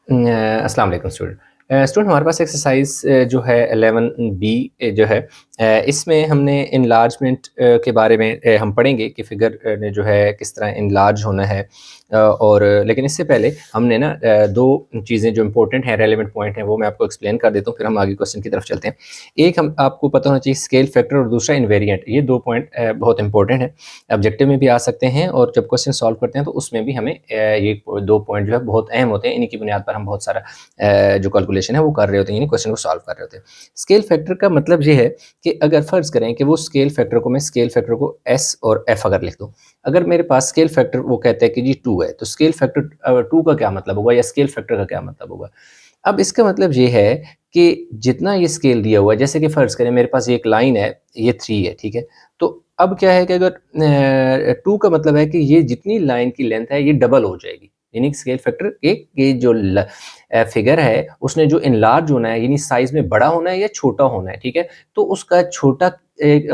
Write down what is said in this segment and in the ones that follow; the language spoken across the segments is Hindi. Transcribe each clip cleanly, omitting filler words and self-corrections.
अस्सलाम वालेकुम स्टूडेंट। स्टूडेंट हमारे पास एक्सरसाइज जो है 11 बी जो है, इसमें हमने इनलार्जमेंट के बारे में हम पढ़ेंगे कि फिगर ने जो है किस तरह इनलार्ज होना है। और लेकिन इससे पहले हमने ना दो चीज़ें जो इंपॉर्टेंट हैं, रेलेवेंट पॉइंट हैं, वो मैं आपको एक्सप्लेन कर देता हूँ, फिर हम आगे क्वेश्चन की तरफ चलते हैं। एक हम आपको पता होना चाहिए स्केल फैक्टर और दूसरा इन्वेरिएंट। ये दो पॉइंट बहुत इंपॉर्टेंट है, ऑब्जेक्टिव में भी आ सकते हैं और जब क्वेश्चन सॉल्व करते हैं तो उसमें भी हमें ये दो पॉइंट जो है बहुत अहम होते हैं। इन्हीं की बुनियाद पर हम बहुत सारा जो कैलकुलेशन है वो कर रहे होते हैं, यानी क्वेश्चन को सॉल्व कर रहे होते हैं। स्केल फैक्टर का मतलब ये है कि अगर फर्ज करें कि वो स्केल फैक्टर को मैं स्केल फैक्टर को एस और एफ अगर लिख दूं, अगर मेरे पास स्केल फैक्टर वो कहते हैं कि जी 2 है, तो स्केल फैक्टर 2 का क्या मतलब होगा या स्केल फैक्टर का क्या मतलब होगा। अब इसका मतलब ये है कि जितना ये स्केल दिया हुआ है, जैसे कि फ़र्ज़ करें मेरे पास ये एक लाइन है, ये 3 है, ठीक है? तो अब क्या है कि अगर 2 का मतलब है कि ये जितनी लाइन की लेंथ है, ये डबल हो जाएगी। यानी स्केल फैक्टर के ये जो फिगर है, उसने जो एनलार्ज होना है, यानी साइज़ में बड़ा होना है या छोटा होना है, ठीक है? तो उसका छोटा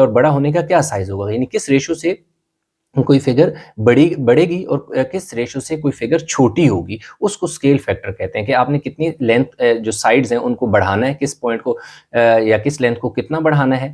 और बड़ा होने का क्या साइज़ होगा? यानी किस रेशो से कोई फिगर बढ़ेगी और किस रेशो से कोई फिगर छोटी होगी, उसको स्केल फैक्टर कहते हैं कि आपने कितनी लेंथ जो साइड्स हैं उनको बढ़ाना है, किस पॉइंट को या किस लेंथ को कितना बढ़ाना है,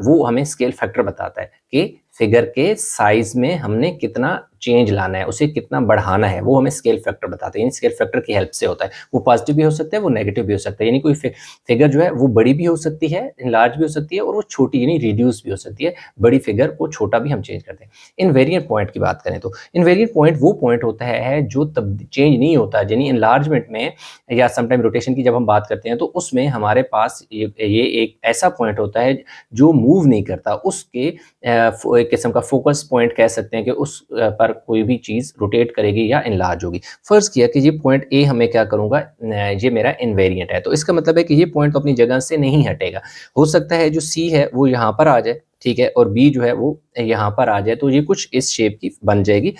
वो हमें स्केल फैक्टर बताता है कि फिगर के साइज में हमने कितना चेंज लाना है, उसे कितना बढ़ाना है, वो हमें स्केल फैक्टर बताता है। यानी स्केल फैक्टर की हेल्प से होता है। वो पॉजिटिव भी हो सकता है, वो नेगेटिव भी हो सकता है। यानी कोई फिगर जो है वो बड़ी भी हो सकती है, लार्ज भी हो सकती है और वो छोटी यानी रिड्यूस भी हो सकती है। बड़ी फिगर को छोटा भी हम चेंज करते हैं। इनवेरिएंट पॉइंट की बात करें तो इनवेरिएंट पॉइंट वो पॉइंट होता है जो तब चेंज नहीं होता, यानी इनलार्जमेंट में या समटाइम रोटेशन की जब हम बात करते हैं तो उसमें हमारे पास ये एक ऐसा पॉइंट होता है जो मूव नहीं करता। उसके एक किस्म का फोकस पॉइंट कह सकते हैं कि उस पर कोई भी चीज़ रोटेट करेगी या इनलार्ज होगी। फ़र्ज़ किया कि ये पॉइंट ए हमें क्या करूँगा, ये मेरा इनवेरिएंट है, तो इसका मतलब है कि ये पॉइंट तो अपनी जगह से नहीं हटेगा। हो सकता है जो सी है वो यहाँ पर आ जाए, ठीक है, और बी जो है वो यहाँ पर आ जाए, तो ये कुछ इस शेप की बन जाएगी,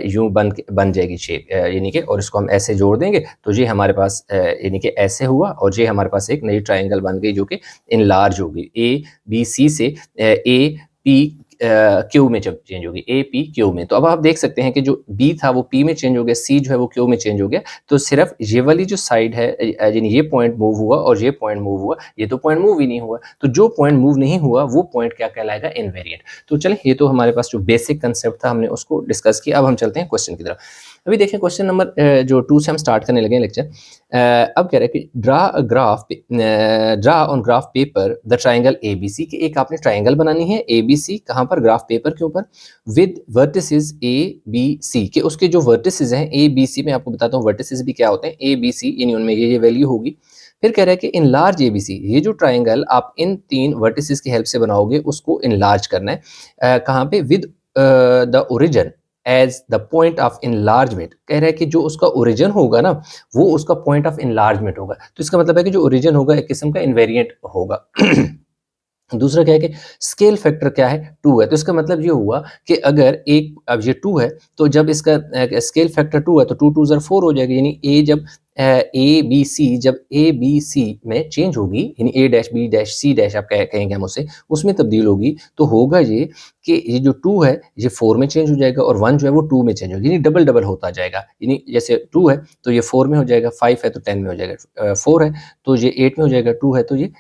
यूँ बन जाएगी शेप, यानी कि, और इसको हम ऐसे जोड़ देंगे तो ये हमारे पास यानी कि ऐसे हुआ और ये हमारे पास एक नई ट्रायंगल बन गई जो कि इनलार्ज होगी। ए बी सी से ए पी क्यू में जब चेंज होगी, ए पी क्यू में। तो अब आप देख सकते हैं कि जो बी था वो पी में चेंज हो गया, सी जो है वो क्यू में चेंज हो गया। तो सिर्फ ये वाली जो साइड है, यानी ये पॉइंट मूव हुआ और ये पॉइंट मूव हुआ, ये तो पॉइंट मूव ही नहीं हुआ। तो जो पॉइंट मूव नहीं हुआ वो पॉइंट क्या कहलाएगा, इनवेरिएंट। तो चलें, ये तो हमारे पास जो बेसिक कंसेप्ट था हमने उसको डिस्कस किया। अब हम चलते हैं क्वेश्चन की तरफ। अभी देखें क्वेश्चन नंबर जो 2 से हम स्टार्ट करने लगे लेक्चर। अब कह रहे हैं कि draw on graph paper the triangle ABC, कि एक आपने ट्राइंगल बनानी है एबीसी, कहाँ पर, ग्राफ पेपर के ऊपर, with vertices A B C, के उसके जो वर्टिसेस हैं ए बी सी, में आपको बताता हूँ वर्टिसेस भी क्या होते हैं। ए बी सी यानी उनमें ये वैल्यू होगी। फिर कह रहा है कि इनलार्ज एबीसी, ये जो ट्राइंगल आप इन 3 वर्टिसेस की हेल्प से बनाओगे उसको इनलार्ज करना है। कहाँ पे, with the origin as the point of enlargement. कह रहा है कि जो उसका ओरिजिन होगा ना, वो उसका पॉइंट ऑफ इनलार्जमेंट होगा। तो इसका मतलब है कि जो ओरिजिन होगा एक किस्म का इन्वेरिएंट होगा। दूसरा क्या है कि स्केल फैक्टर क्या है, 2 है। तो इसका मतलब ये हुआ कि अगर एक, अब ये 2 है तो जब इसका स्केल फैक्टर 2 है तो 2 2 ज़र 4 हो जाएगा। यानी ए जब ए बी सी, जब ए बी सी में चेंज होगी, यानी A dash B dash C dash आप कहेंगे हम उसे, उसमें तब्दील होगी, तो होगा ये कि ये जो 2 है ये 4 में चेंज हो जाएगा और 1 जो है वो 2 में चेंज होगा, यानी डबल डबल होता जाएगा। यानी जैसे 2 है तो ये 4 में हो जाएगा, 5 है तो 10 में हो जाएगा, 4 है तो ये 8 में हो जाएगा, 2 है तो ये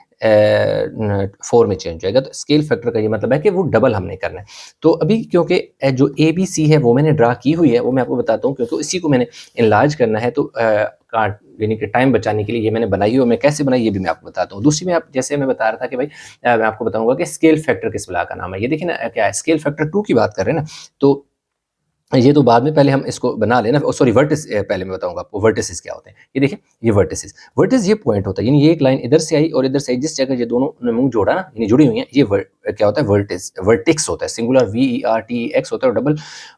4 में चेंज हो जाएगा। तो स्केल फैक्टर का ये मतलब है कि वो डबल हमने करना है। तो अभी क्योंकि जो ए बी सी है वो मैंने ड्रा की हुई है, वो मैं आपको बताता हूँ, क्योंकि इसी को मैंने इनलार्ज करना है, तो काट यानी कि टाइम बचाने के लिए ये मैंने बनाई है, और मैं कैसे बनाई ये भी मैं आपको बताता हूँ। दूसरी में, आप जैसे मैं बता रहा था कि भाई मैं आपको बताऊंगा कि स्केल फैक्टर किस बला का नाम है। ये देखिए ना, क्या है, स्केल फैक्टर 2 की बात कर रहे हैं ना, तो ये तो बाद में, पहले हम इसको बना लेना। सॉरी, वर्टिस पहले मैं बताऊंगा आपको वर्टिसेस क्या होते हैं। ये देखिए, ये वर्टिस ये पॉइंट होता है, यानी ये एक लाइन इधर से आई और इधर से आई, जिस जगह ये दोनों ने मुंह जोड़ा ना, यानी जुड़ी हुई हैं, ये क्या होता है, वर्टिक्स होता है। सिंगुलर VERTEX होता है और डबल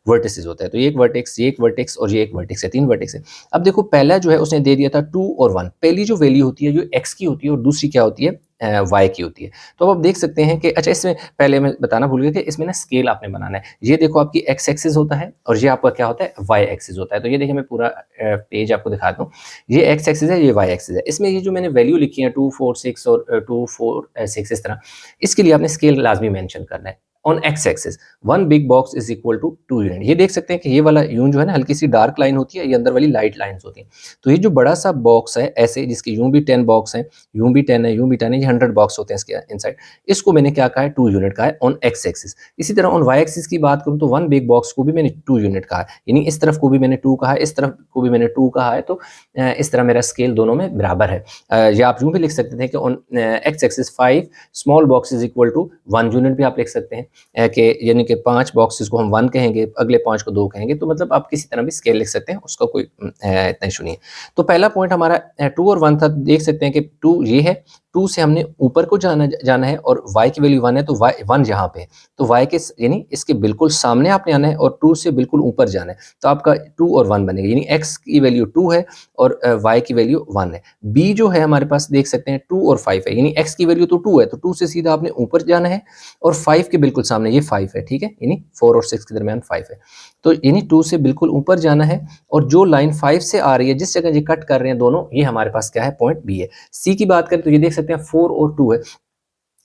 वर्टिसेस होता है। तो ये एक वर्टेक्स, ये एक वर्टेक्स और ये एक वर्टेक्स है, 3 वर्टेक्स है। अब देखो, पहला जो है उसने दे दिया था 2 और 1। पहली जो वैल्यू होती है जो x की होती है और दूसरी क्या होती है, y की होती है। तो अब आप देख सकते हैं कि, अच्छा, इसमें पहले मैं बताना भूल गया कि इसमें ना स्केल आपने बनाना है। ये देखो, आपकी x एक्सिस होता है और ये आपका क्या होता है, y एक्सिस होता है। तो ये देखिए, मैं पूरा पेज आपको दिखाता हूँ। ये x एक्सिस है, ये y एक्सिस है। इसमें ये जो मैंने वैल्यू लिखी है 2 4 6 और 2 4 6, इस तरह, इसके लिए आपने स्केल लाजमी मेंशन करना है। On X axis 1 big box is equal to 2 unit. ये देख सकते हैं कि ये वाला यूं जो है ना हल्की सी डार्क लाइन होती है, ये अंदर वाली लाइट लाइंस होती हैं। तो ये जो बड़ा सा बॉक्स है ऐसे, जिसके यूं भी 10 बॉक्स हैं, यूं भी 10 है, यूं भी 10 है, ये 100 बॉक्स होते हैं इसके इनसाइड। इसको मैंने क्या कहा है, 2 यूनिट कहा है ऑन एक्स एक्सिस। इसी तरह ऑन वाई एक्सिस की बात करूं तो 1 बिग बॉक्स को भी मैंने 2 यूनिट कहा है, यानी इस तरफ को भी मैंने 2 कहा है, इस तरफ को भी मैंने 2 कहा है। तो इस तरह मेरा स्केल दोनों में बराबर है। या आप यूं भी लिख सकते थे कि on X axis 5 small box is equal to 1 unit भी आप लिख सकते हैं, कि यानी कि 5 बॉक्सेस को हम 1 कहेंगे, अगले 5 को 2 कहेंगे। तो मतलब आप किसी तरह भी स्केल लिख सकते हैं, उसका कोई इतना इशू नहीं है। तो पहला पॉइंट हमारा 2 और 1 था। देख सकते हैं कि 2 ये है, 2 से हमने ऊपर को जाना है और y की वैल्यू 1 है, तो y 1 यहाँ पे है, तो y के यानी इसके बिल्कुल सामने आपने आना है और 2 से बिल्कुल ऊपर जाना है। तो आपका 2 और 1 बनेगा, यानी x की वैल्यू 2 है और y की वैल्यू 1 है। b जो है हमारे पास देख सकते हैं 2 और 5 है, यानी x की वैल्यू तो 2 है, तो 2 से सीधा आपने ऊपर जाना है और 5 के बिल्कुल सामने ये 5 है, ठीक है, यानी 4 और 6 के दरमियान 5 है। तो यानी 2 से बिल्कुल ऊपर जाना है और जो लाइन 5 से आ रही है, जिस जगह ये कट कर रहे हैं दोनों, ये हमारे पास क्या है, पॉइंट बी है। सी की बात करें तो ये देख सकते हैं 4 और 2 है,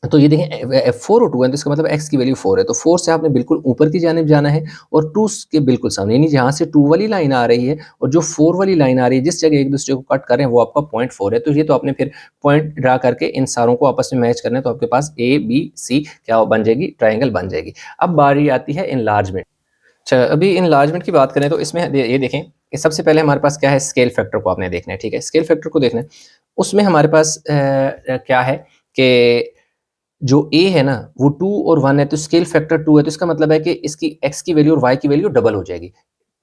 तो ये देखें 4 और 2 है, तो इसका मतलब x की वैल्यू 4 है, तो 4 से आपने बिल्कुल ऊपर की जानिब जाना है और 2 के बिल्कुल सामने, यानी जहाँ से 2 वाली लाइन आ रही है और जो 4 वाली लाइन आ रही है, जिस जगह एक दूसरे को कट कर रहे हैं, वो आपका पॉइंट 4 है। तो ये तो आपने फिर पॉइंट ड्रा करके इन सारों को आपस में मैच करना है, तो आपके पास ए बी सी क्या बन जाएगी, ट्राइंगल बन जाएगी। अब बारी आती है इनलार्जमेंट। अच्छा, अभी इनलार्जमेंट की बात करें तो इसमें ये देखें कि सबसे पहले हमारे पास क्या है, स्केल फैक्टर को आपने देखना है, ठीक है, स्केल फैक्टर को देखना है। उसमें हमारे पास क्या है कि जो a है ना वो 2 और 1 है, तो स्केल फैक्टर 2 है, तो इसका मतलब है कि इसकी x की वैल्यू और y की वैल्यू डबल हो जाएगी।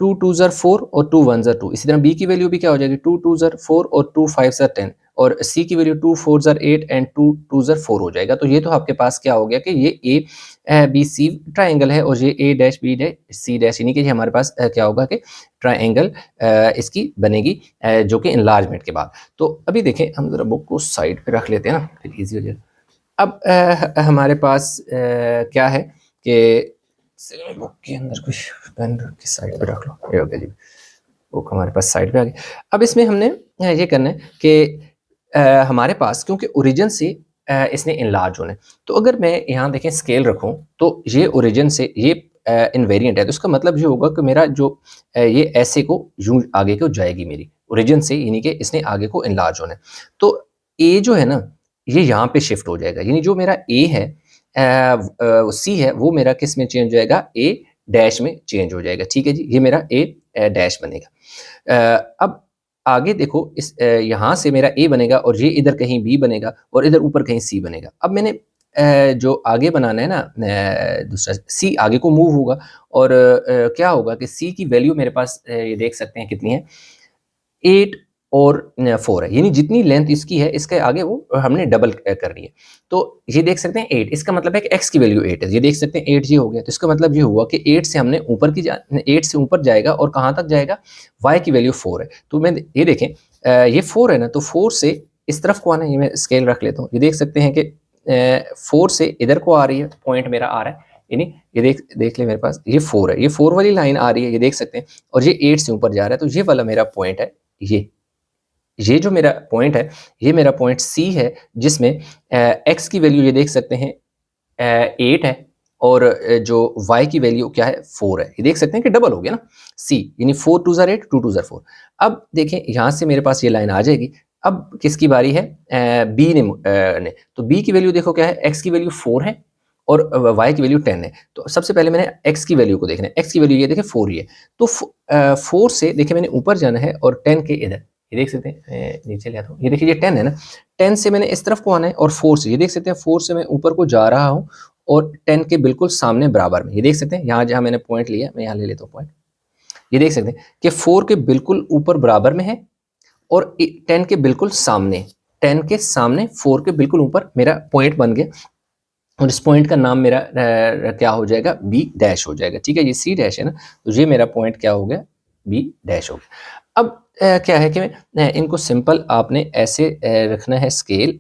2 2 ज़र 4 और 2 1 ज़र 2। इसी तरह b की वैल्यू भी क्या हो जाएगी, 2 2 ज़र 4 और 2 5 ज़र 10, और c की वैल्यू 2 4 ज़र 8 एंड 2 2 ज़र 4 हो जाएगा। तो ये तो आपके पास क्या हो गया कि ये a b c ट्राइंगल है और ये a dash b dash c dash, यानी कि ये हमारे पास क्या होगा कि ट्राइंगल इसकी बनेगी जो कि इनलार्जमेंट के बाद। तो अभी देखें, हम जरा बुक को साइड पे रख लेते हैं ना, फिर ईजी हो जाएगा। अब हमारे पास क्या है कि बुक के अंदर कुछ पेन रख के साइड पे रख लो, ये हो गया जी, बुक हमारे पास साइड पे आ गई। अब इसमें हमने ये करना है कि हमारे पास क्योंकि ओरिजिन से इसने इनलार्ज होना है, तो अगर मैं यहाँ देखें स्केल रखूँ तो ये ओरिजिन से ये इनवेरिएंट है, तो इसका मतलब ये होगा कि मेरा जो ये ऐसे को यूं आगे को जाएगी मेरी ओरिजिन से, यानी कि इसने आगे को इनलार्ज होना है। तो ए जो है ना ये यहाँ पे शिफ्ट हो जाएगा, यानी जो मेरा ए है सी है वो मेरा किस में चेंज हो जाएगा, ए डैश में चेंज हो जाएगा, ठीक है जी, ये मेरा ए डैश बनेगा। अब आगे देखो, इस यहाँ से मेरा ए बनेगा और ये इधर कहीं बी बनेगा और इधर ऊपर कहीं सी बनेगा। अब मैंने जो आगे बनाना है ना, दूसरा सी आगे को मूव होगा और क्या होगा कि सी की वैल्यू मेरे पास ये देख सकते हैं कितनी है, 8 और 4 है, यानी जितनी लेंथ इसकी है इसके आगे वो हमने डबल करनी है। तो ये देख सकते हैं 8, इसका मतलब है कि x की वैल्यू 8 है, ये देख सकते हैं 8 ये हो गया, तो इसका मतलब ये हुआ कि 8 से हमने ऊपर की 8 से ऊपर जाएगा और कहाँ तक जाएगा, y की वैल्यू 4 है। तो मैं ये देखें ये 4 है ना, तो 4 से इस तरफ को आना है, ये मैं स्केल रख लेता हूँ, ये देख सकते हैं कि 4 से इधर को आ रही है, पॉइंट मेरा आ रहा है, यानी ये देख ले मेरे पास ये 4 है, ये 4 वाली लाइन आ रही है, ये देख सकते हैं, और ये 8 से ऊपर जा रहा है, तो ये वाला मेरा पॉइंट है, ये जो मेरा पॉइंट है, ये मेरा पॉइंट सी है, जिसमें एक्स की वैल्यू ये देख सकते हैं 8 है और जो y की वैल्यू क्या है, 4 है, ये देख सकते हैं कि डबल हो गया ना, c यानी 4 2 ज़र 8 2 2 ज़र 4। अब देखें यहाँ से मेरे पास ये लाइन आ जाएगी। अब किसकी बारी है, b ने, तो b की वैल्यू देखो क्या है, x की वैल्यू 4 है और y की वैल्यू 10 है। तो सबसे पहले मैंने x की वैल्यू को देखना है, x की वैल्यू ये देखें 4 ही है, तो 4 से देखिए मैंने ऊपर जाना है और 10 के इधर, ये देख सकते हैं नीचे ले आता हूँ, ये देखिए ये 10 है ना, 10 से मैंने इस तरफ को आना है और 4 से, ये देख सकते हैं 4 से मैं ऊपर को जा रहा हूँ और 10 के बिल्कुल सामने बराबर में, ये देख सकते हैं यहाँ जहाँ मैंने पॉइंट लिया, मैं यहाँ ले लेता हूँ पॉइंट, ये देख सकते हैं कि 4 के बिल्कुल ऊपर बराबर में है और 10 के बिल्कुल सामने, 10 के सामने 4 के बिल्कुल ऊपर मेरा पॉइंट बन गया और इस पॉइंट का नाम मेरा क्या हो जाएगा, बी डैश हो जाएगा, ठीक है, ये सी डैश है ना, तो ये मेरा पॉइंट क्या हो गया, बी डैश हो गया। अब क्या है कि इनको सिंपल आपने ऐसे रखना है स्केल,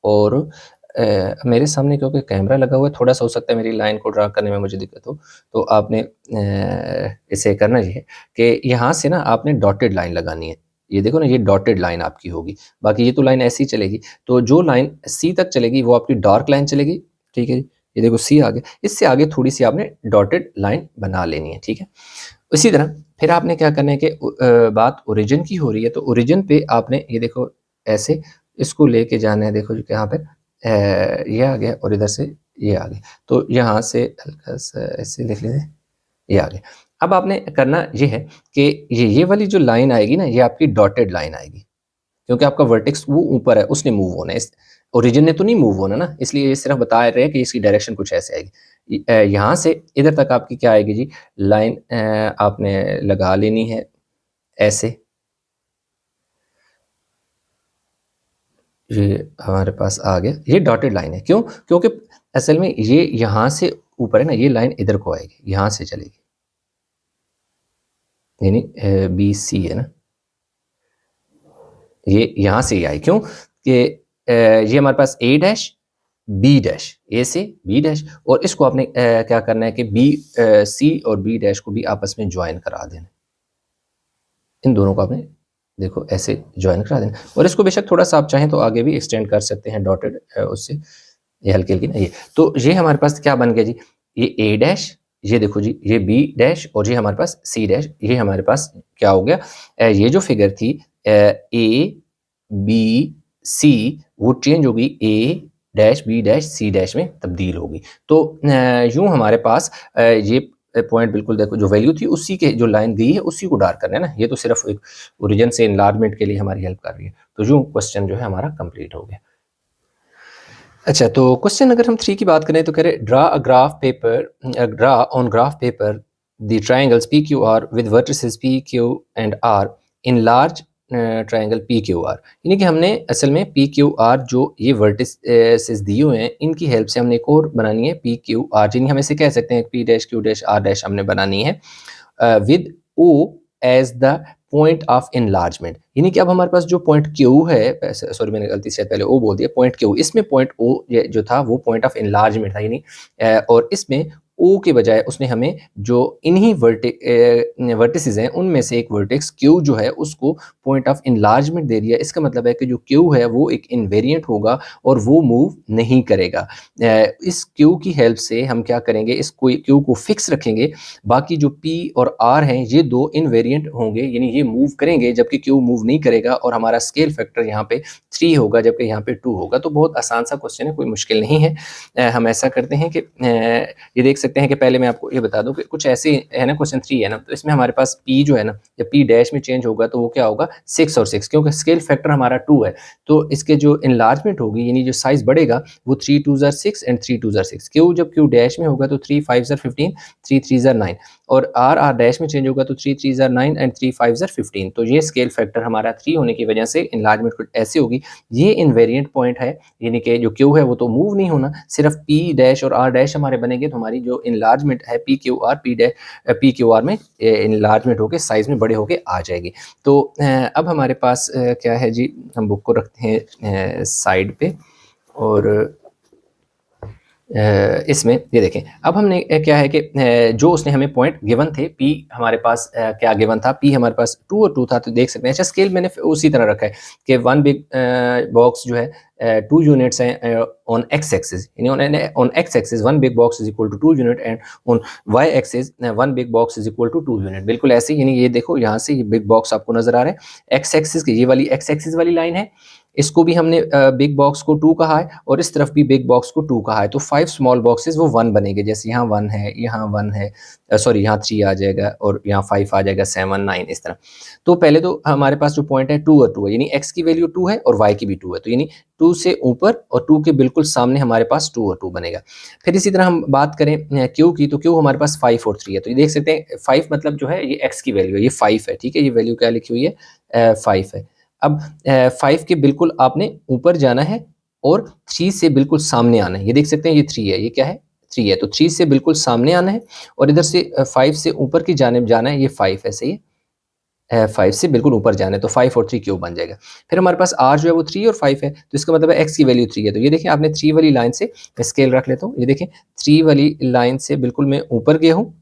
और मेरे सामने क्योंकि कैमरा लगा हुआ है, थोड़ा सा हो सकता है मेरी लाइन को ड्रा करने में मुझे दिक्कत हो, तो आपने इसे करना ये है कि यहाँ से ना आपने डॉटेड लाइन लगानी है, ये देखो ना, ये डॉटेड लाइन आपकी होगी, बाकी ये तो लाइन ऐसी चलेगी, तो जो लाइन सी तक चलेगी वो आपकी डार्क लाइन चलेगी, ठीक है, ये देखो सी आ गया, इससे आगे थोड़ी सी आपने डॉटेड लाइन बना लेनी है, ठीक है। इसी तरह फिर आपने क्या करना है कि बात ओरिजिन की हो रही है, तो ओरिजिन पे आपने ये देखो ऐसे इसको लेके जाना है, देखो यहाँ पे ये आ गया और इधर से ये आ गया, तो यहाँ से हल्का सा ऐसे लिख लीजिए, ये आ गया। अब आपने करना ये है कि ये वाली जो लाइन आएगी ना, ये आपकी डॉटेड लाइन आएगी, क्योंकि आपका वर्टेक्स वो ऊपर है, उसने मूव होना है, ओरिजिन ने तो नहीं मूव होना ना, इसलिए ये सिर्फ बता रहे हैं कि इसकी डायरेक्शन कुछ ऐसे आएगी। यहाँ से इधर तक आपकी क्या आएगी जी, लाइन आपने लगा लेनी है ऐसे, ये हमारे पास आ गया, ये डॉटेड लाइन है। क्यों? क्योंकि असल में ये यहाँ से ऊपर है ना, ये लाइन इधर को आएगी, यहाँ से चलेगी, यानी बी सी है ना, ये यहाँ से ही आई। क्यों कि ये हमारे पास ए डैश बी डैश, ए से बी डैश, और इसको आपने क्या करना है कि बी सी और बी डैश को भी आपस में ज्वाइन करा देना, इन दोनों को आपने देखो ऐसे ज्वाइन करा देना, और इसको बेशक थोड़ा सा आप चाहें तो आगे भी एक्सटेंड कर सकते हैं डॉटेड उससे, ये हल्की हल्की ना, ये तो ये हमारे पास क्या बन गया जी, ये ए डैश, ये देखो जी ये बी डैश, और ये हमारे पास सी डैश, ये हमारे पास क्या हो गया, ये जो फिगर थी ए बी सी, वो चेंज होगी A dash B dash C dash में तब्दील होगी। तो यूं हमारे पास ये पॉइंट बिल्कुल देखो, जो वैल्यू थी उसी के जो लाइन गई है उसी को डार्क करना है ना, ये तो सिर्फ एक ओरिजिन से इनलार्जमेंट के लिए हमारी हेल्प कर रही है। तो यूं क्वेश्चन जो है हमारा कंप्लीट हो गया। अच्छा, तो क्वेश्चन अगर हम 3 की बात करें तो कह रहे draw a graph paper, draw on graph paper the triangles P Q R with vertices P Q and R enlarge triangle P Q R, यानी कि हमने असल में पी क्यू आर जो ये वर्टिसेस दिए हुए हैं, इनकी हेल्प से हमने एक और बनानी है पी क्यू आर, जिन्हें हम ऐसे कह सकते हैं P dash Q dash R dash हमने बनानी है with O as the point of enlargement, यानी कि अब हमारे पास जो पॉइंट क्यू है, सॉरी मैंने गलती से पहले ओ बोल दिया, पॉइंट क्यू, इसमें पॉइंट ओ जो था वो पॉइंट ऑफ इनलार्जमेंट था, यानी और इसमें ओ के बजाय उसने हमें जो इन्हीं वर्टिसेस हैं उनमें से एक वर्टेक्स क्यू जो है उसको पॉइंट ऑफ इनलार्जमेंट दे दिया। इसका मतलब है कि जो क्यू है वो एक इनवेरिएंट होगा और वो मूव नहीं करेगा। इस क्यू की हेल्प से हम क्या करेंगे, इस क्यू को फिक्स रखेंगे, बाकी जो पी और आर हैं ये दो इनवेरिएंट होंगे, यानी ये मूव करेंगे जबकि क्यू मूव नहीं करेगा, और हमारा स्केल फैक्टर यहाँ पे 3 होगा जबकि यहाँ पे 2 होगा। तो बहुत आसान सा क्वेश्चन है, कोई मुश्किल नहीं है। हम ऐसा करते हैं कि ये देख सकते हैं कि पहले मैं आपको ये बता दूं कि कुछ ऐसे है ना, क्वेश्चन 3 है ना, तो इसमें हमारे पास पी जो है ना, जब पी डैश में चेंज होगा तो वो क्या होगा 6 और 6, क्योंकि स्केल फैक्टर हमारा 2 है, तो इसके जो इनलार्जमेंट होगी यानी जो साइज बढ़ेगा वो 3 2 6 एंड 3 2 6। क्यू जब क्यू डैश में होगा तो 3 5 15, 3 3 9, और आर आर डैश में चेंज होगा तो 3 3 9 एंड 3 5 15। तो ये स्केल फैक्टर हमारा 3 होने की वजह से इनलार्जमेंट कुछ ऐसी होगी। ये इनवेरिएंट पॉइंट है, यानी कि जो क्यू है वो तो मूव नहीं होना, सिर्फ पी डैश और आर डैश हमारे बनेंगे, तो हमारी जो इनलार्जमेंट है P Q R P Q are में इनलार्जमेंट होकर साइज में बड़े होके आ जाएगी। तो अब हमारे पास क्या है जी, हम बुक को रखते हैं साइड पे, और इसमें ये देखें, अब हमने क्या है कि जो उसने हमें पॉइंट गिवन थे, पी हमारे पास क्या गिवन था, पी हमारे पास 2 और 2 था, तो देख सकते हैं। अच्छा, स्केल मैंने उसी तरह रखा है कि 1 बिग बॉक्स जो है 2 यूनिट्स हैं ऑन एक्स एक्सिस, यानी on X axis 1 big box is equal to 2 unit, and on Y axis 1 big box is equal to 2 unit. बिल्कुल ऐसे, यानी ये देखो यहाँ से ये बिग बॉक्स आपको नजर आ रहा है, एक्स एक्सिस की ये वाली एक्स एक्सिस वाली लाइन है, इसको भी हमने बिग बॉक्स को 2 कहा है, और इस तरफ भी बिग बॉक्स को 2 कहा है, तो 5 स्मॉल बॉक्सेस वो 1 बनेंगे, जैसे यहाँ 1 है, यहाँ 1 है, सॉरी यहाँ 3 आ जाएगा, और यहाँ 5 आ जाएगा, 7 9 इस तरह। तो पहले तो हमारे पास जो पॉइंट है 2 और 2 है, यानी x की वैल्यू 2 है और y की भी 2 है, तो यानी 2 से ऊपर और 2 के बिल्कुल सामने हमारे पास 2 और 2 बनेगा। फिर इसी तरह हम बात करें q की, तो q हमारे पास 5 और 3 है, तो ये देख सकते हैं 5 मतलब जो है ये x की वैल्यू है, ये 5 है, ठीक है, ये वैल्यू क्या लिखी हुई है 5 है। अब 5 के बिल्कुल आपने ऊपर जाना है और 3 से बिल्कुल सामने आना है, ये देख सकते हैं ये 3 है, ये क्या है 3 है, तो 3 से बिल्कुल सामने आना है, और इधर से 5 से ऊपर की जानिब जाना है, ये 5 है, सही है, 5 से बिल्कुल ऊपर जाना है, तो 5 और 3 क्यूब बन जाएगा। फिर हमारे पास r जो है वो 3 और 5 है, तो इसका मतलब है x की वैल्यू 3 है, तो ये देखिए आपने 3 वाली लाइन से स्केल रख लेता हूँ, ये देखें 3 वाली लाइन से बिल्कुल मैं ऊपर गया हूँ,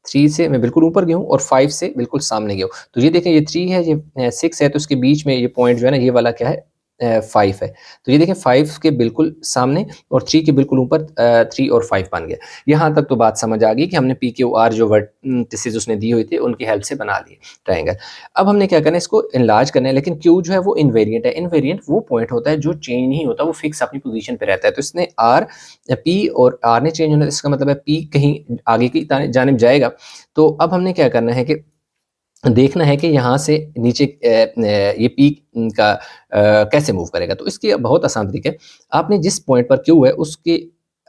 3 से मैं बिल्कुल ऊपर गया हूँ, और 5 से बिल्कुल सामने गया हूँ, तो ये देखें ये 3 है, ये 6 है, तो उसके बीच में ये पॉइंट जो है ना, ये वाला क्या है 5 है। तो ये देखें 5 के बिल्कुल सामने और 3 के बिल्कुल ऊपर 3 और 5 बन गया। यहाँ तक तो बात समझ आ गई कि हमने पी क्यू आर जो वर्टिसेस उसने दी हुई थी उनकी हेल्प से बना लिए ट्रायंगल। अब हमने क्या करना है, इसको इनलार्ज करना है, लेकिन क्यू जो है वो इनवेरिएंट है। इनवेरिएंट वो पॉइंट होता है जो चेंज नहीं होता, वो फिक्स अपनी पोजीशन पे रहता है। तो इसने आर, पी और आर ने चेंज होना, इसका मतलब है पी कहीं आगे की जानिब जाएगा। तो अब हमने क्या करना है कि देखना है कि यहाँ से नीचे ये पी का कैसे मूव करेगा। तो इसकी बहुत आसान तरीका है, आपने जिस पॉइंट पर क्यू है उसके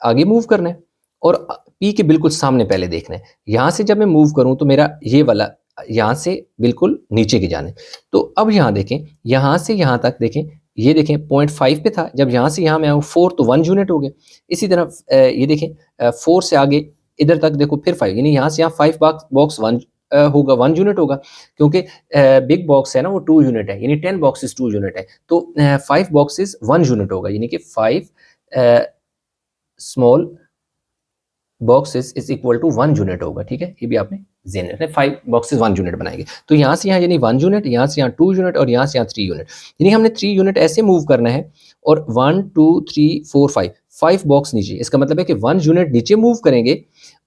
आगे मूव करना है और पी के बिल्कुल सामने पहले देखना है। यहाँ से जब मैं मूव करूँ तो मेरा ये वाला यहाँ से बिल्कुल नीचे की जाने। तो अब यहाँ देखें, यहाँ से यहाँ तक देखें, ये देखें 0.5 पे था, जब यहाँ से यहाँ मैं आऊँ 4 तो 1 यूनिट हो गया। इसी तरह ये देखें 4 से आगे इधर तक देखो फिर 5, यानी यहाँ से यहाँ 5 बॉक्स 1 होगा, 1 यूनिट होगा, क्योंकि बिग बॉक्स है ना वो 2 यूनिट है, यानी 10 बॉक्सेस 2 यूनिट है। तो 5 बॉक्सेस 1 यूनिट होगा, यानी कि 5 small boxes is equal to 1 unit होगा। ठीक है, ये भी आपने ज़हन में रखना है, 5 बॉक्सेस 1 यूनिट बनाएंगे। तो यहाँ से यहाँ यानी 1 यूनिट, यहाँ से यहाँ 2 यूनिट और यहाँ से यहाँ 3 यूनिट, यानी हमने 3 यूनिट ऐसे मूव करना है और 1 2 3 4 5 बॉक्स नीचे। इसका मतलब है कि 1 यूनिट नीचे मूव करेंगे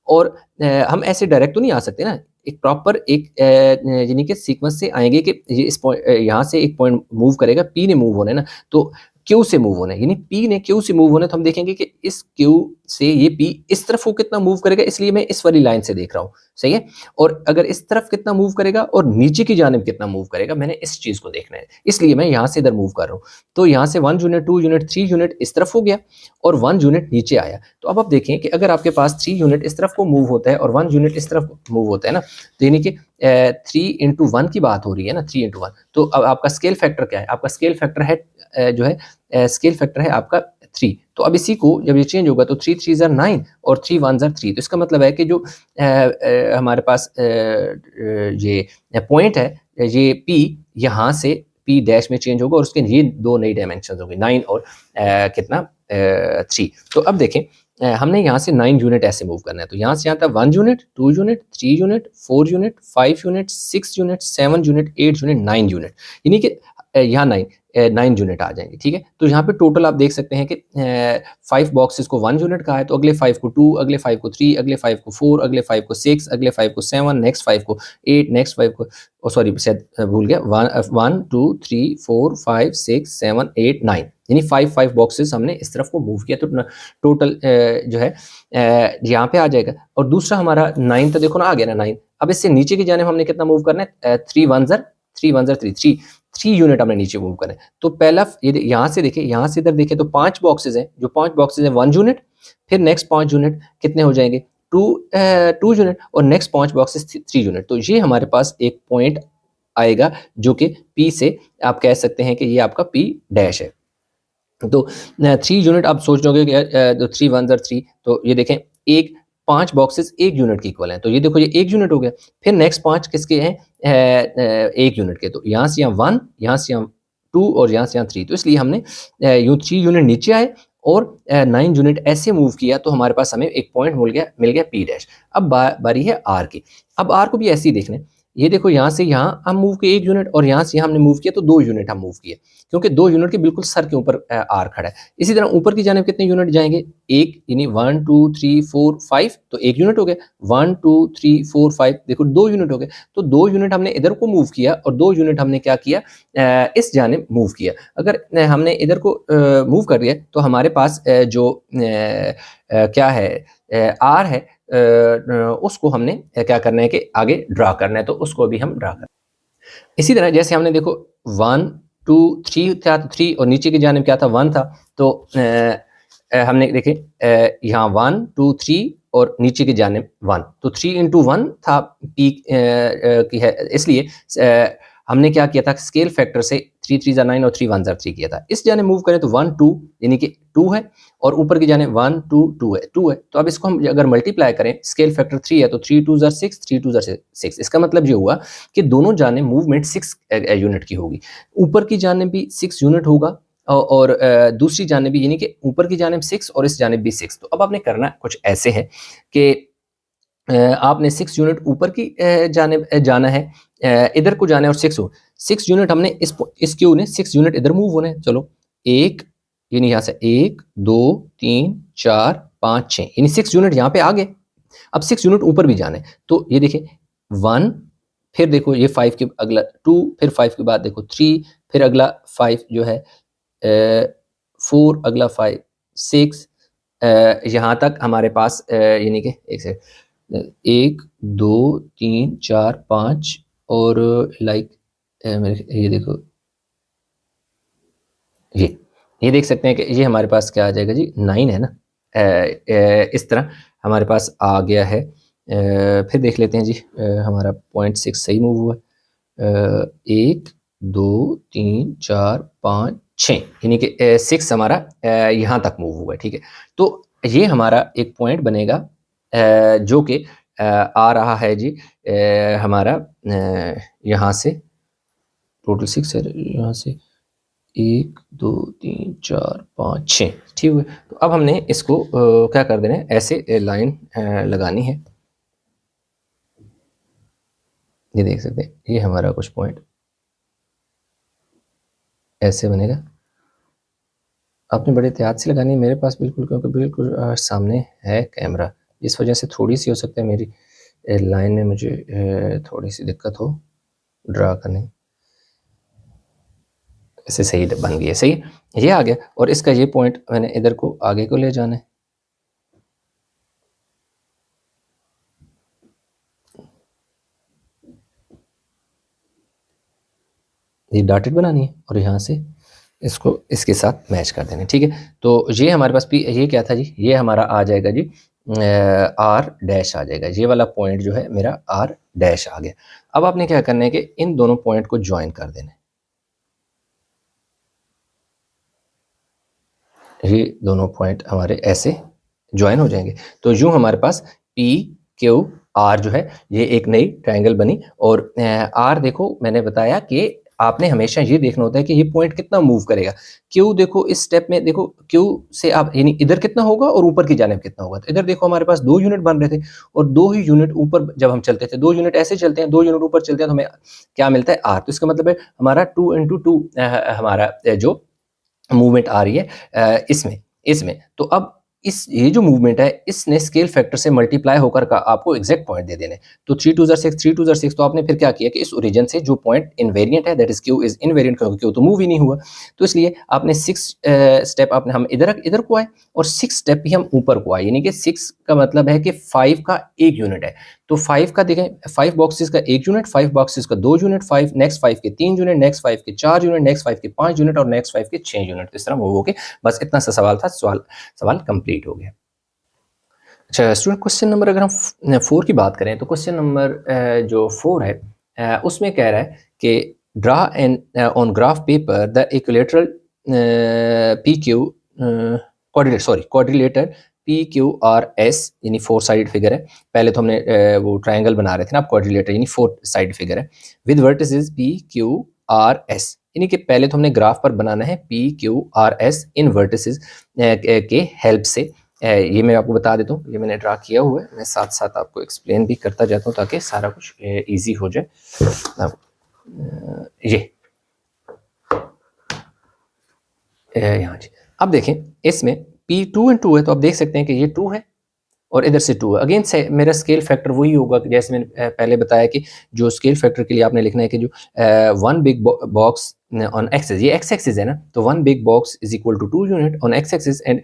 और हम ऐसे डायरेक्ट तो नहीं आ सकते ना, एक प्रॉपर एक यानी कि सीक्वेंस से आएंगे कि ये इस पॉइंट यहाँ से एक पॉइंट मूव करेगा, पी ने मूव होना है ना, तो क्यू से मूव होना है, यानी पी ने क्यू से मूव होना है। तो हम देखेंगे कि इस क्यू से ये पी इस तरफ वो कितना मूव करेगा, इसलिए मैं इस वाली लाइन से देख रहा हूँ, सही है। और अगर इस तरफ कितना मूव करेगा और नीचे की जानिब कितना मूव करेगा, मैंने इस चीज़ को देखना है, इसलिए मैं यहाँ से इधर मूव कर रहा हूँ। तो यहाँ से 1 यूनिट 2 यूनिट 3 यूनिट इस तरफ हो गया और 1 यूनिट नीचे आया। तो अब आप देखें कि अगर आपके पास 3 यूनिट इस तरफ को मूव होता है और 1 यूनिट इस तरफ मूव होता है ना, तो यानी कि 3 × 1 की बात हो रही है ना, 3 × 1। तो अब आपका स्केल फैक्टर क्या है, आपका स्केल फैक्टर है जो है स्केल फैक्टर है आपका 3। तो अब इसी को जब ये चेंज होगा तो 3 3 ज़ा 9 और 3 1 ज़ा 3। तो इसका मतलब है कि जो हमारे पास ये पॉइंट है, ये पी यहाँ से पी डैश में चेंज होगा और उसके ये दो नई डायमेंशन होंगे, 9 और कितना 3। तो अब देखें हमने यहाँ से 9 यूनिट ऐसे मूव करना है। तो यहाँ से यहाँ तक 1 unit 2 unit 3 unit 4 unit 5 unit 6 unit 7 unit 8 unit 9 unit, यानी कि यहाँ 9 यूनिट आ जाएंगे। ठीक है, तो यहाँ पे टोटल आप देख सकते हैं कि 5 बॉक्सेस को 1 यूनिट का है, तो अगले 5 को 2, अगले 5 को 3, अगले 5 को 4, अगले 5 को 6, अगले 5 को 7, नेक्स्ट 5 को 8, नेक्स्ट 5 को सॉरी शायद भूल गया 1 2 3 4 5 6 7 8 9, यानी 5 बॉक्सेस हमने इस तरफ को मूव किया। तो टोटल जो है यहाँ पे आ जाएगा। और दूसरा हमारा 9 तो देखो ना आ गया ना 9। अब इससे नीचे की जाने हमने कितना मूव करना है, 3 1 ज़र 3 यूनिट हमने नीचे मूव करना है। तो पहला ये यहाँ से देखें, यहाँ से इधर देखें तो 5 बॉक्सेस हैं, जो 5 बॉक्सेस हैं 1 यूनिट, फिर नेक्स्ट 5 यूनिट कितने हो जाएंगे 2 यूनिट और नेक्स्ट 5 बॉक्सेस 3 यूनिट। तो ये हमारे पास एक पॉइंट आएगा जो कि पी से आप कह सकते हैं कि ये आपका पी डैश है। तो 3 यूनिट आप सोच लोगे कि 3 1 ज़र 3, तो ये देखें एक 5 बॉक्सेस 1 यूनिट के इक्वल हैं, तो ये देखो ये 1 यूनिट हो गया। फिर नेक्स्ट 5 किसके हैं 1 यूनिट के, तो यहाँ से यहाँ 1, यहाँ से यहाँ 2 और यहाँ से यहाँ 3। तो इसलिए हमने यूँ 3 यूनिट नीचे आए और 9 यूनिट ऐसे मूव किया, तो हमारे पास हमें एक पॉइंट मिल गया पी डैश। अब बारी है आर की। अब आर को भी ऐसे ही देखना है, ये देखो यहाँ से यहाँ हम मूव किए 1 यूनिट और यहाँ से यहाँ हमने मूव किया तो 2 यूनिट हम मूव किए, क्योंकि 2 यूनिट के बिल्कुल सर के ऊपर आर खड़ा है। इसी तरह ऊपर की जानिब कितने यूनिट जाएंगे, 1, यानी 1 2 3 4 5, तो 1 यूनिट हो गया। 1 2 3 4 5 देखो 2 यूनिट हो गए। तो 2 यूनिट हमने इधर को मूव किया और 2 यूनिट हमने क्या किया इस जानिब मूव किया। अगर हमने इधर को मूव कर दिया तो हमारे पास जो क्या है आर है उसको हमने क्या करना है कि आगे ड्रा करना है, तो उसको भी हम ड्रा करें। इसी तरह जैसे हमने देखो 1 2 3 था, 3 और नीचे की जानिब क्या था 1 था, तो हमने देखे यहाँ 1 2 3 और नीचे की जानिब 1, तो 3 × 1 था पी की है, इसलिए हमने क्या किया था स्केल फैक्टर से 3 3 ज़ा 9 और 3 1 ज़ा 3 किया था। इस जाने मूव करें तो 1 2 यानी कि 2 है और ऊपर की जाने 1 2 2 है। तो अब इसको हम अगर मल्टीप्लाई करें, स्केल फैक्टर 3 है तो 3 2 ज़ा 6 3 2 ज़ा 6। इसका मतलब ये हुआ कि दोनों जाने मूवमेंट 6 यूनिट की होगी। ऊपर की जाने भी 6 यूनिट होगा और दूसरी जानिब भी, यानी कि ऊपर की जानिब 6 और इस जानिब भी 6। तो अब आपने करना कुछ ऐसे है कि आपने 6 यूनिट ऊपर की जानिब जाना है, इधर को जाना है और 6 यूनिट हमने इस क्यू ने 6 यूनिट इधर मूव होने हैं। चलो 1 यानी यहाँ से 1 2 3 4 5 6 यानी 6 यूनिट यहाँ पे आ गए। अब 6 यूनिट ऊपर भी जाने, तो ये देखिए 1, फिर देखो ये 5 के अगला 2, फिर 5 के बाद देखो 3, फिर अगला 5 जो है 4, अगला 5 6, यहाँ तक हमारे पास यानी कि एक से 1 2 3 4 5 और लाइक ये देखो ये देख सकते हैं कि ये हमारे पास क्या आ जाएगा जी 9 है ना। इस तरह हमारे पास आ गया है। फिर देख लेते हैं जी हमारा पॉइंट 6 सही मूव हुआ है। 1 2 3 4 5 6 यानी कि 6 हमारा यहाँ तक मूव हुआ है, ठीक है। तो ये हमारा एक पॉइंट बनेगा जो कि आ रहा है जी हमारा यहाँ से टोटल 6 है, यहाँ से 1 2 3 4 5 6, ठीक है। तो अब हमने इसको क्या कर देना है, ऐसे लाइन लगानी है। ये देख सकते हैं ये हमारा कुछ पॉइंट ऐसे बनेगा। आपने बड़े एहतियात से लगानी है मेरे पास बिल्कुल, क्योंकि बिल्कुल सामने है कैमरा, इस वजह से थोड़ी सी हो सकता है मेरी लाइन में मुझे थोड़ी सी दिक्कत हो ड्रा करने। ऐसे सही बन गई है, सही ये आ गया। और इसका ये पॉइंट मैंने इधर को आगे को ले जाना है। ये डॉटेड बनानी है और यहाँ से इसको इसके साथ मैच कर देना है, ठीक है। तो ये हमारे पास ये क्या था जी, ये हमारा आ जाएगा जी आर डैश आ जाएगा। ये वाला पॉइंट जो है मेरा आर डैश आ गया। अब आपने क्या करना है कि इन दोनों पॉइंट को ज्वाइन कर देना है। ये दोनों पॉइंट हमारे ऐसे ज्वाइन हो जाएंगे। तो यूं हमारे पास पी क्यू आर जो है ये एक नई ट्रायंगल बनी। और आर देखो मैंने बताया कि आपने हमेशा ये देखना होता है कि ये पॉइंट कितना मूव करेगा। क्यू देखो इस स्टेप में देखो क्यू से आप यानी इधर कितना होगा और ऊपर की जानिब कितना होगा। तो इधर देखो हमारे पास 2 यूनिट बन रहे थे और 2 ही यूनिट ऊपर जब हम चलते थे, 2 यूनिट ऐसे चलते हैं, 2 यूनिट ऊपर चलते हैं तो हमें क्या मिलता है आर। तो इसका मतलब है हमारा 2 × 2 हमारा जो मूवमेंट आ रही है इसमें इसमें। तो अब ये जो मूवमेंट है इसने स्केल फैक्टर से मल्टीप्लाई होकर का आपको एग्जैक्ट पॉइंट दे देने। तो 3 2 6 3 2 6, तो आपने फिर क्या किया कि इस ओरिजिन से जो पॉइंट इनवेरिएंट है that is Q is invariant, क्योंकि क्यू तो मूव ही नहीं हुआ। तो इसलिए आपने 6 स्टेप आपने हम इधर को आए और 6 स्टेप भी हम ऊपर को आए, यानी कि 6 का मतलब है कि 5 का एक यूनिट है। तो 5 का देखें 5 बॉक्सेस का एक यूनिट, 5 बॉक्सेस का 2 यूनिट, 5 नेक्स्ट 5 के 3 यूनिट, नेक्स्ट 5 के 4 यूनिट, नेक्स्ट 5 के 5 यूनिट और नेक्स्ट 5 के 6 यूनिट। इस तरह मूव हो गए। बस इतना सा सवाल था, सवाल कंप्लीट हो गया। अच्छा स्टूडेंट, क्वेश्चन नंबर अगर हम 4 की बात करें तो क्वेश्चन नंबर जो 4 है उसमें कह रहा है कि draw N on graph paper the equilateral P Q quadrilateral P Q R S, यानी 4 साइड फिगर है। पहले तो हमने वो ट्राइंगल बना रहे थे ना, अब क्वाड्रिलेटर यानी 4 साइड फिगर है with vertices P Q R S. यानी कि पहले तो हमने ग्राफ पर बनाना है पी क्यू आर एस इन वर्टिसेस के हेल्प से। ये मैं आपको बता देता हूँ, ये मैंने ड्रा किया हुआ है, मैं साथ साथ आपको एक्सप्लेन भी करता जाता हूँ ताकि सारा कुछ इजी हो जाए। अब ये यहाँ जी, अब देखें इसमें P2 × 2 है, तो आप देख सकते हैं कि ये 2 है और इधर से 2 है। अगेन से मेरा स्केल फैक्टर वही होगा जैसे मैंने पहले बताया कि जो स्केल फैक्टर के लिए आपने लिखना है कि जो 1 बिग बॉक्स ऑन एक्सिस, ये एक्स एक्सिस है ना, तो 1 big box is equal to 2 unit on X axis and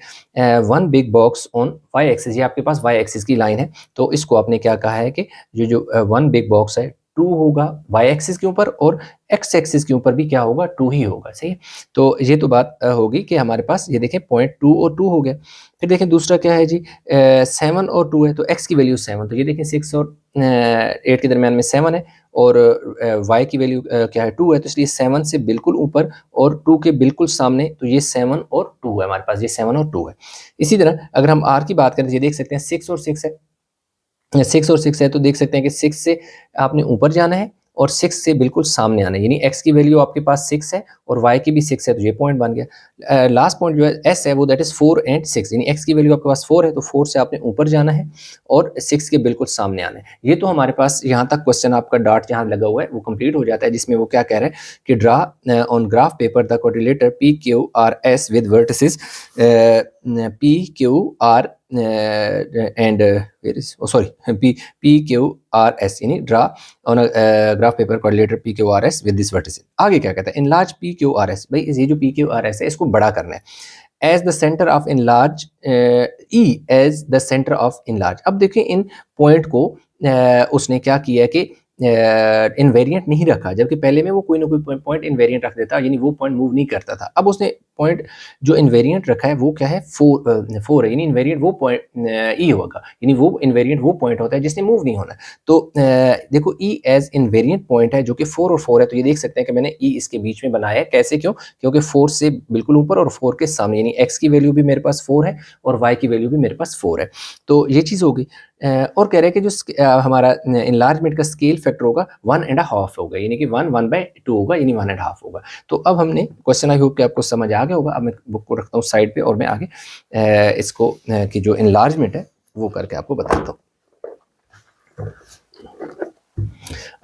1 big box on Y axis. ये आपके पास वाई एक्सिस की लाइन है। तो इसको आपने क्या कहा है कि जो 1 बिग बॉक्स है 2 होगा वाई एक्सिस के ऊपर और एक्स एक्सिस के ऊपर भी क्या होगा 2 ही होगा, सही है। तो ये तो बात होगी कि हमारे पास ये देखें पॉइंट 2 और 2 हो गया। फिर देखें दूसरा क्या है जी 7 और 2 है, तो x की वैल्यू 7, तो ये देखें 6 और 8 के दरमियान में 7 है और y की वैल्यू क्या है 2 है, तो इसलिए 7 से बिल्कुल ऊपर और 2 के बिल्कुल सामने, तो ये 7 और 2 है हमारे पास, ये 7 और 2 है। इसी तरह अगर हम r की बात करें तो ये देख सकते हैं 6 और 6 है, 6 और 6 है, तो देख सकते हैं कि 6 से आपने ऊपर जाना है और 6 से बिल्कुल सामने आना है, यानी x की वैल्यू आपके पास 6 है और y की भी 6 है, तो ये पॉइंट बन गया। लास्ट पॉइंट जो है s है वो दैट इज 4 एंड 6, यानी x की वैल्यू आपके पास 4 है तो 4 से आपने ऊपर जाना है और 6 के बिल्कुल सामने आना है। ये तो हमारे पास यहाँ तक क्वेश्चन आपका डॉट जहाँ लगा हुआ है वो कंप्लीट हो जाता है, जिसमें वो क्या कह रहे हैं कि draw on graph paper the coordinator P Q R S with vertices P Q R and P Q R S, यानी draw on graph paper coordinator P Q R S with this vertices. आगे क्या कहता है, enlarge P Q R S, भाई ये जो पी क्यू आर एस है इसको बड़ा करना है, as the centre of enlarge ई as the centre of enlarge. अब देखिए इन पॉइंट को उसने क्या किया है कि इनवेरिएंट नहीं रखा, जबकि पहले में वो कोई ना कोई पॉइंट इनवेरिएंट रख देता, यानी वो पॉइंट मूव नहीं करता था। अब उसने पॉइंट जो इनवेरिएंट रखा है वो क्या है, 4 है, यानी इनवेरिएंट वो पॉइंट ई होगा, यानी वो इनवेरिएंट वो पॉइंट होता है जिसने मूव नहीं होना। तो देखो ई एज इनवेरिएंट पॉइंट है जो कि 4 और 4 है, तो ये देख सकते हैं कि मैंने ई इसके बीच में बनाया है। कैसे, क्यों, क्योंकि 4 से बिल्कुल ऊपर और 4 के सामने, यानी एक्स की वैल्यू भी मेरे पास 4 है और वाई की वैल्यू भी मेरे पास 4 है। तो ये चीज़ होगी। और कह रहे हैं कि जो हमारा इनलार्जमेंट का स्केल फैक्टर होगा 1.5 होगा, यानी कि 1/2 होगा, यानी 1.5 होगा। तो अब हमने क्वेश्चन, आई होप कि आपको समझ आ गया होगा। अब मैं बुक को रखता हूँ साइड पे और मैं आगे इसको कि जो इनलार्जमेंट है वो करके आपको बताता हूँ।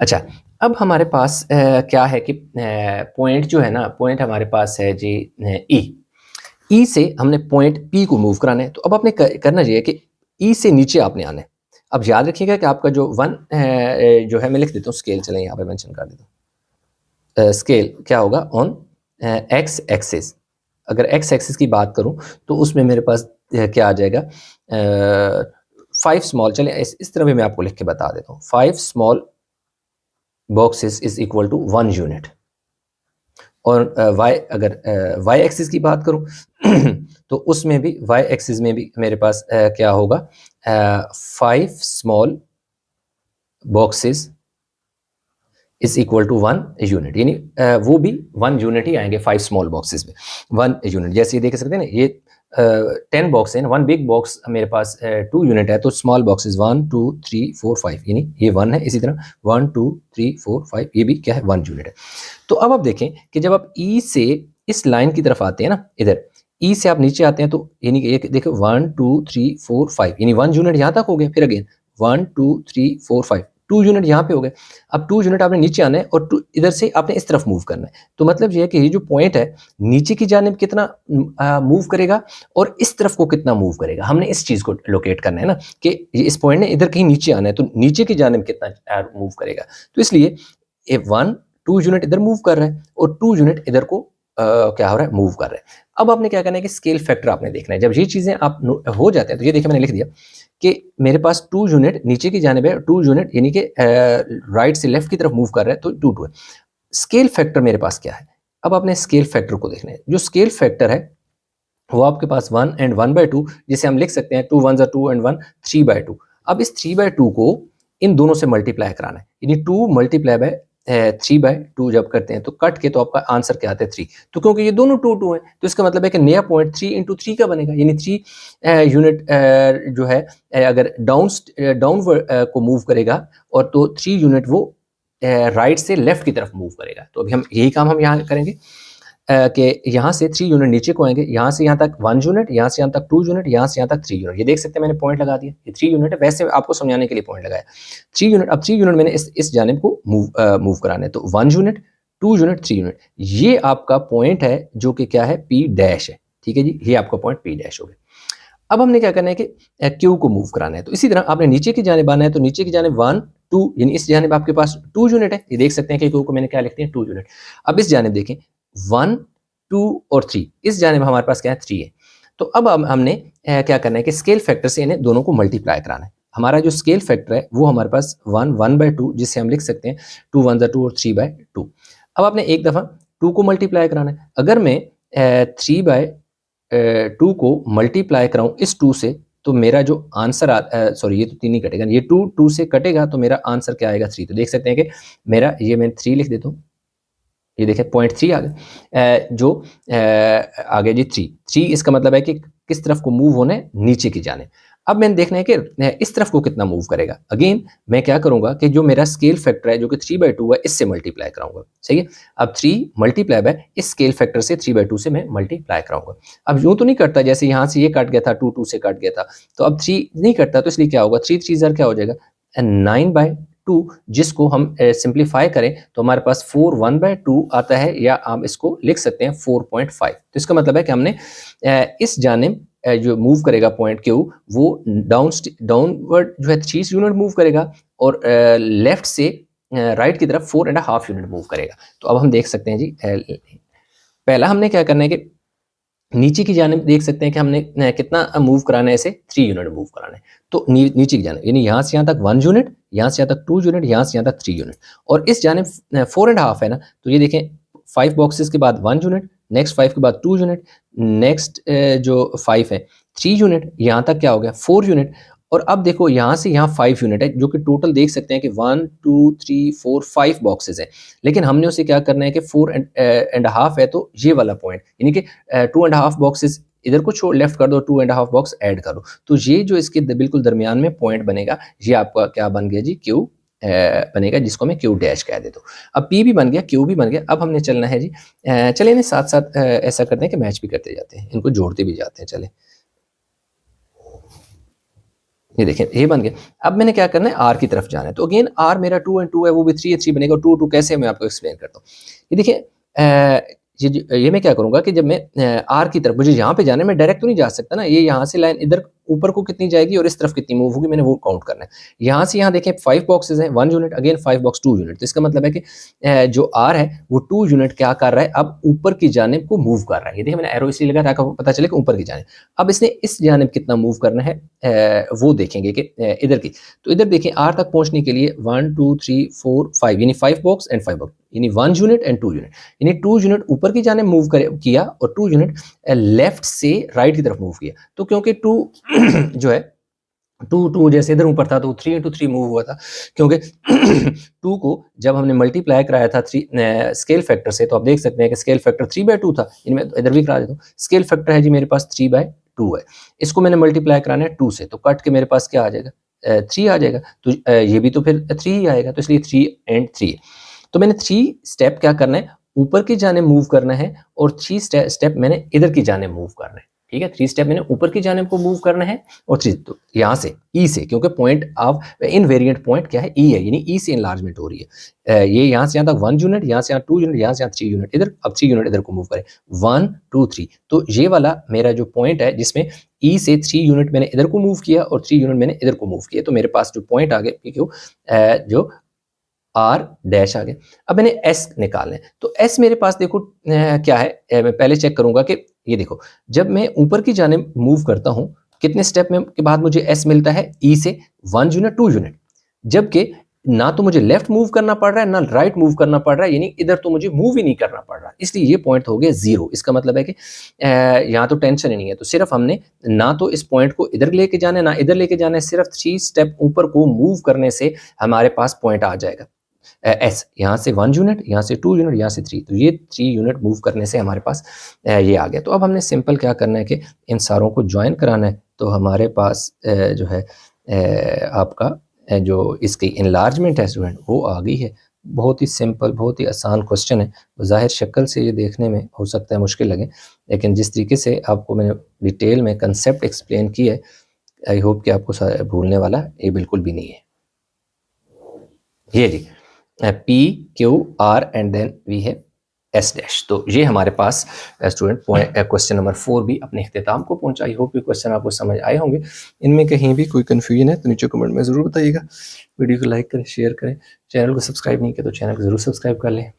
अच्छा, अब हमारे पास क्या है कि पॉइंट जो है ना, पॉइंट हमारे पास है जी ई से हमने पॉइंट पी को मूव कराना है। तो अब आपने करना चाहिए कि ई से नीचे आपने आना है। अब याद रखिएगा कि आपका जो 1 जो है, मैं लिख देता हूँ स्केल, चलें यहाँ पे मेंशन कर देता हूँ। स्केल क्या होगा ऑन एक्स एक्सिस। अगर एक्स एक्सिस की बात करूँ तो उसमें मेरे पास क्या आ जाएगा, 5 स्मॉल, चलें इस तरह भी मैं आपको लिख के बता देता हूँ। 5 small boxes is equal to 1 unit. और अगर वाई एक्सिस की बात करूं तो उसमें भी वाई एक्सिस में भी मेरे पास क्या होगा, 5 small boxes is equal to 1 unit, यानी वो भी 1 यूनिट ही आएंगे 5 स्मॉल बॉक्सेस में 1 यूनिट। जैसे ये देख सकते हैं ना, ये 10 बॉक्स है, 1 बिग बॉक्स मेरे पास 2 यूनिट है, तो स्मॉल बॉक्सेस 1 2 3 4 5, यानी ये 1 है। इसी तरह 1 2 3 4 5 ये भी क्या है, 1 यूनिट है। तो अब आप देखें कि जब आप ई से इस लाइन की तरफ आते हैं ना, इधर ई से आप नीचे आते हैं, तो यानी कि एक देखो 1 2 3 4 5, यानी 1 यूनिट यहाँ तक हो गया। फिर अगेन 1 2 3 4 5, 2 यूनिट यहाँ पे हो गए। अब 2 यूनिट आपने नीचे आना है और इधर से आपने इस तरफ मूव करना है। तो मतलब ये है कि ये जो पॉइंट है नीचे की जानिब कितना मूव करेगा और इस तरफ को कितना मूव करेगा, हमने इस चीज़ को लोकेट करना है ना, कि इस पॉइंट ने इधर कहीं नीचे आना है, तो नीचे की जानिब कितना मूव करेगा। तो इसलिए 2 यूनिट इधर मूव कर रहा है और 2 यूनिट इधर को क्या हो रहा है, मूव कर रहा है। अब आपने क्या करना है कि स्केल फैक्टर आपने देखना है। जब ये चीज़ें आप हो जाते हैं, तो ये देखिए मैंने लिख दिया कि मेरे पास 2 यूनिट नीचे की जानिब है, 2 यूनिट यानी कि राइट से लेफ्ट की तरफ मूव कर रहा है, तो 2 2 है। स्केल फैक्टर मेरे पास क्या है, अब आपने स्केल फैक्टर को देखना है। जो स्केल फैक्टर है वो आपके पास 1 एंड 1/2, जिसे हम लिख सकते हैं 2 1 2 एंड 1 3/2। अब इस 3/2 को इन दोनों से मल्टीप्लाई कराना है, यानी 2 मल्टीप्लाई बाय 3/2 जब करते हैं तो कट के तो आपका आंसर क्या आता है, 3। तो क्योंकि ये दोनों 2 2 है, तो इसका मतलब है कि नया पॉइंट 3 × 3 का बनेगा, यानी 3 यूनिट जो है अगर डाउनवर्ड को मूव करेगा और तो 3 यूनिट वो राइट से लेफ्ट की तरफ मूव करेगा। तो अभी हम यही काम हम यहाँ करेंगे कि यहाँ से 3 यूनिट नीचे को आएंगे, यहाँ से यहाँ तक 1 यूनिट, यहाँ से यहाँ तक 2 यूनिट, यहाँ से यहाँ तक 3 यूनिट। ये देख सकते हैं मैंने पॉइंट लगा दिया, ये 3 यूनिट है, वैसे आपको समझाने के लिए पॉइंट लगाया 3 यूनिट। अब 3 यूनिट मैंने इस जानिब को मूव कराना है, तो 1 यूनिट 2 यूनिट 3 यूनिट, ये आपका पॉइंट है जो कि क्या है, पी डैश है। ठीक है जी, ये आपका पॉइंट पी डैश हो गया। अब हमने क्या करना है कि क्यू को मूव कराना है, तो इसी तरह आपने नीचे की जानिब आना है, तो नीचे की जानिब 1 2, यानी इस जानिब आपके पास 2 यूनिट है, ये देख सकते हैं कि क्यू को मैंने क्या लिखते हैं, 2 यूनिट। अब इस जानिब देखें 1 2 और 3, इस जानिब हमारे पास क्या है, 3 है। तो अब हमने क्या करना है कि स्केल फैक्टर से इन्हें दोनों को मल्टीप्लाई कराना है। हमारा जो स्केल फैक्टर है वो हमारे पास 1/2, जिससे हम लिख सकते हैं 2 1 2 और 3/2। अब आपने एक दफ़ा 2 को मल्टीप्लाई कराना है। अगर मैं 3/2 को मल्टीप्लाई कराऊँ इस 2 से, तो मेरा जो आंसर सॉरी ये तो 3 ही कटेगा, ये 2 2 से कटेगा, तो मेरा आंसर क्या आएगा, 3। तो देख सकते हैं कि मेरा ये मैं 3 लिख देता हूँ, ये देखिए पॉइंट 3 आ गया, जो आ गया जी 3। इसका मतलब है कि किस तरफ को मूव होना है, नीचे की जाने। अब मैंने देखना है कि इस तरफ को कितना मूव करेगा। अगेन मैं क्या करूँगा कि जो मेरा स्केल फैक्टर है जो कि 3/2 है, इससे मल्टीप्लाई कराऊँगा, सही है। अब 3 मल्टीप्लाई बाय इस स्केल फैक्टर से 3/2 से मैं मल्टीप्लाई कराऊँगा। अब यूँ तो नहीं करता जैसे यहाँ से ये कट गया था, 2 2 से कट गया था, तो अब 3 नहीं कटता, तो इसलिए क्या होगा, 3 3 ज़र क्या हो जाएगा 9/2, जिसको हम सिंप्लीफाई करें तो हमारे पास 4 1/2 आता है, या आप इसको लिख सकते हैं 4.5। तो इसका मतलब है कि हमने इस जानिब जो मूव करेगा पॉइंट क्यू, वो डाउनवर्ड जो है 3 यूनिट मूव करेगा, और लेफ्ट से राइट की तरफ 4.5 यूनिट मूव करेगा। तो अब हम देख सकते हैं जी, पहला हमने क्या करना है कि नीचे की जानिब देख सकते हैं कि हमने कितना मूव कराना है, इसे 3 यूनिट मूव कराना है। तो नीचे की जानिब यानी यहाँ से यहाँ तक 1 यूनिट, यहाँ से यहाँ तक 2 यूनिट, यहाँ से यहाँ तक 3 यूनिट, और इस जानिब 4.5 है ना, तो ये देखें 5 बॉक्सेस के बाद 1 यूनिट, नेक्स्ट 5 के बाद 2 यूनिट, नेक्स्ट जो 5 है 3 यूनिट, यहाँ तक क्या हो गया 4 यूनिट, और अब देखो यहाँ से यहाँ 5 यूनिट है, जो कि टोटल देख सकते हैं कि 1 2 3 4 5 बॉक्सेस हैं। लेकिन हमने उसे क्या करना है कि 4.5 है, तो ये वाला पॉइंट यानी कि 2.5 बॉक्सेस इधर को छोड़, लेफ्ट कर दो, 2.5 बॉक्स ऐड करो, तो ये जो इसके बिल्कुल दरमियान में पॉइंट बनेगा, ये आपका क्या बन गया जी, क्यू बनेगा, जिसको मैं क्यू डैश कह देता हूँ। अब पी भी बन गया, क्यू भी बन गया। अब हमने चलना है जी, चले इन्हें साथ साथ ऐसा करते हैं कि मैच भी करते जाते हैं, इनको जोड़ते भी जाते हैं। चले, ये देखें ये बन गया। अब मैंने क्या करना है, आर की तरफ जाना है, तो अगेन आर मेरा 2 और 2 है, वो भी 3 3 बनेगा। 2 2 कैसे, मैं आपको एक्सप्लेन करता हूँ। ये देखिए ये मैं क्या करूँगा कि जब मैं आर की तरफ, मुझे यहाँ पे जाना है, मैं डायरेक्ट तो नहीं जा सकता ना, ये यहाँ से लाइन इधर ऊपर को कितनी जाएगी और इस तरफ कितनी मूव होगी, मैंने वो काउंट करना है। यहाँ से यहाँ देखें 5 बॉक्सेस हैं, 1 यूनिट, अगेन 5 बॉक्स 2 यूनिट, तो इसका मतलब है कि जो आर है वो 2 यूनिट क्या कर रहा है, अब ऊपर की जानिब को मूव कर रहा है। ये देखिए मैंने एरो इसलिए लगा ताकि पता चले कि ऊपर की जानिब। अब इसने इस जानिब कितना मूव करना है, वो देखेंगे कि इधर की। तो इधर देखें आर तक पहुंचने के लिए 1 2 3 4 5 यानी 5 बॉक्स एंड 5 बॉक्स, यानी 1 यूनिट एंड 2 यूनिट, यानी 2 यूनिट ऊपर की जानिब मूव किया और 2 यूनिट लेफ्ट से राइट की तरफ मूव किया। तो क्योंकि 2 जो है 2 2 जैसे इधर ऊपर था, तो 3 into 3 मूव हुआ था, क्योंकि 2 को जब हमने मल्टीप्लाई कराया था 3 स्केल फैक्टर से, तो आप देख सकते हैं कि स्केल फैक्टर 3/2 था। इनमें इधर भी करा देता हूँ, स्केल फैक्टर है जी मेरे पास 3/2 है, इसको मैंने मल्टीप्लाई कराना है 2 से, तो कट के मेरे पास क्या आ जाएगा, 3 आ जाएगा। तो ये भी तो फिर 3 ही आएगा, तो इसलिए 3 and 3। तो मैंने 3 स्टेप क्या करना है, ऊपर की जानिब मूव करना है, और 3 स्टेप मैंने इधर की जानिब मूव करना है। ठीक है, 3 स्टेप मैंने ऊपर की जानिब को मूव करना है, और 3 तो यहाँ से ई से, क्योंकि पॉइंट ऑफ इनवेरिएंट पॉइंट क्या है, ई है, यानी ई से इनलार्जमेंट हो रही है। ये यहाँ से यहाँ तक 1 यूनिट, यहाँ से यहाँ 2 यूनिट, यहाँ से यहाँ 3 यूनिट, इधर अब 3 यूनिट इधर को मूव करें, 1 2 3। तो ये वाला मेरा जो पॉइंट है, जिसमें ई से 3 यूनिट मैंने इधर को मूव किया और 3 यूनिट मैंने इधर को मूव किया, तो मेरे पास जो पॉइंट आ गया क्यों, जो आर डैश आ गया। अब मैंने एस निकालना है, तो एस मेरे पास देखो क्या है, मैं पहले चेक करूंगा कि ये देखो, जब मैं ऊपर की जानिब मूव करता हूं, कितने स्टेप में के बाद मुझे एस मिलता है, ई से 1 यूनिट 2 यूनिट, जबकि ना तो मुझे लेफ्ट मूव करना पड़ रहा है ना राइट मूव करना पड़ रहा है, यानी इधर तो मुझे मूव ही नहीं करना पड़ रहा, इसलिए ये पॉइंट हो गया 0। इसका मतलब है कि यहाँ तो टेंशन ही नहीं है, तो सिर्फ हमने ना तो इस पॉइंट को इधर लेके जाना है ना इधर लेके जाना है, सिर्फ 3 स्टेप ऊपर को मूव करने से हमारे पास पॉइंट आ जाएगा एस, यहाँ से 1 यूनिट, यहाँ से 2 यूनिट, यहाँ से 3, तो ये 3 यूनिट मूव करने से हमारे पास ये आ गया। तो अब हमने सिंपल क्या करना है कि इन सारों को ज्वाइन कराना है, तो हमारे पास जो है आपका जो इसकी इनलार्जमेंट है स्टूडेंट, वो आ गई है। बहुत ही सिंपल, बहुत ही आसान क्वेश्चन है। ज़ाहिर शक्ल से ये देखने में हो सकता है मुश्किल लगे, लेकिन जिस तरीके से आपको मैंने डिटेल में कंसेप्ट एक्सप्लेन किया है, आई होप कि आपको भूलने वाला ये बिल्कुल भी नहीं है। ये G P Q R and then V है एस डैश। तो ये हमारे पास स्टूडेंट क्वेश्चन नंबर 4 भी अपने इख्तिताम को पहुंचा। आई होप ये क्वेश्चन आपको समझ आए होंगे। इनमें कहीं भी कोई कन्फ्यूजन है तो नीचे कमेंट में ज़रूर बताइएगा। वीडियो को लाइक करें, शेयर करें, चैनल को सब्सक्राइब नहीं किया तो चैनल को ज़रूर सब्सक्राइब कर लें।